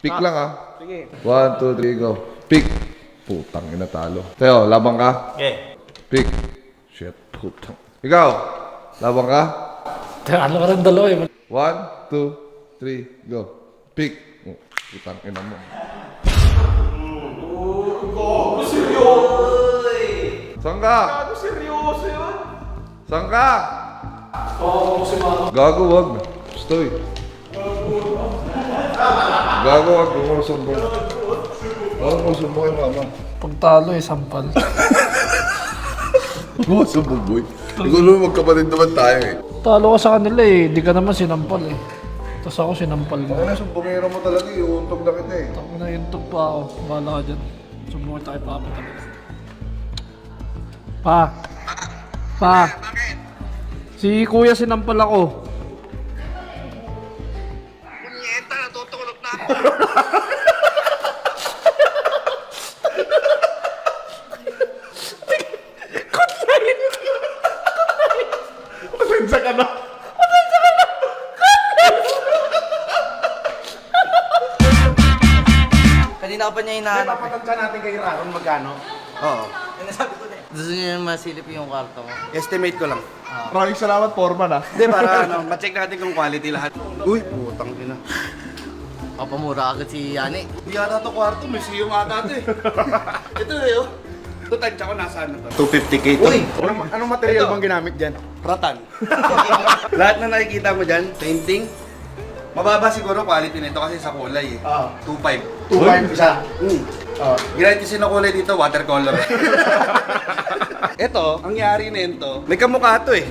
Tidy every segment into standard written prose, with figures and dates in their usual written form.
Pick lang ah. Sige. 1, 2, 3, go. Pick. Putang ina talo. Teo, labang ka? Okay. Pick. Shit, putang. Ikaw, labang ka? Ano ka rin dalawa eh. 1, 2, 3, go. Pick. Oh, putang ina mo. Saan ka? Gago, seryoso yun? Saan ka? Gago, wag na. Stoy. Gago, wag. Kumusumbong. Wag kumusumbong kay mama. Pagtalo eh, sampal. Kumusumbong, boy. Ikaw naman magkapatid naman tayo eh. Talo ka sa kanila eh, di ka naman sinampal eh. Tapos ako sinampal mo. Ako na, sumbongero mo talaga eh. Uuntog na kita eh. Ako na yung pa ako. Bahala ka dyan. Sumbong kita kay Papa talaga. Pa. Si Kuya sinampal ako. Punyeta, natutulog na ako. Pasensya ka na. Kanina pa niya hinahanap. Napatansya natin kay Raron magkano? Oo. Nasabi ko na eh. Gusto niya masilip yung kwarto mo. Estimate ko lang. Maraming salamat, Foreman ah. Hindi, para ano, ma-check natin kung quality lahat. Uy, putang ina. Papamura agad si Yani. Hindi yata to kwarto, museum ata to eh. Ito eh, oh. Ito, tansya ko nasa ano to? 250k to. Uy! Anong material bang ginamit dyan? Ratan. Lahat na nakikita mo dyan, painting, mababa siguro quality nito kasi sa kulay eh. 2.5. 2.5 isa. Ginamit kasi na kulay dito, watercolor. Ito, ang yari nito, may kamukha to eh.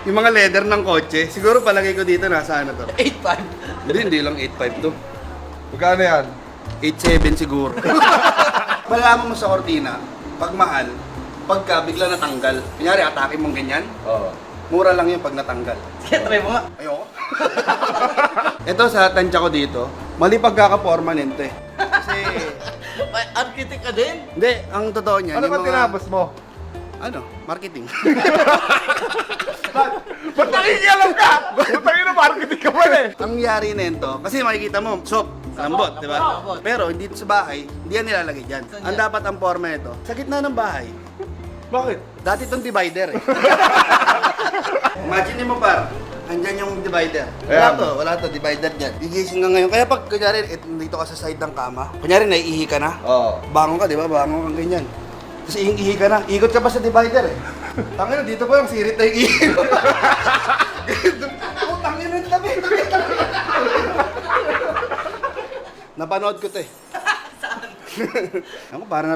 Yung mga leather ng kotse, siguro palagay ko dito nasa ano to. 8.5. Hindi lang 8.5 to. Magkano yan? 8.7 siguro. Malalaman mo sa kortina, pag mahal, pagka bigla natanggal. Kunyari, atake mong ganyan, Oo. mura lang yun pag natanggal. Sige, try mo nga. Ayoko. Ito sa tansya ko dito, mali pagkakaporma nito eh. Kasi, Ay, architect ka din? hindi, ang totoo niyan, Ano yung ba mga- tinapos mo? Ano? Marketing. Ba't nakikialam ka? Ba't na marketing ka pa eh? Ang yari nito, kasi makikita mo, soap, lambot, di ba? lambot. Pero hindi sa bahay, hindi yan nilalagay dyan. Saan Ang yan? dapat ang forma nito, sa gitna ng bahay. Bakit? Dati itong divider eh. Imagine mo par, andyan yung divider. Ayan. Wala to, divider dyan. Gigising ka ngayon. Kaya pag kunyari, dito ka sa side ng kama, kunyari naiihi ka na, Oo. bangon ka, di ba? Bangon ka ganyan. Tapos ihi ka na, ikot ka pa sa divider eh. Tangina, dito pa yung sirit na yung ihi ko. Oh, tangina, tabi. Napanood ko to eh. Saan? Ako, parang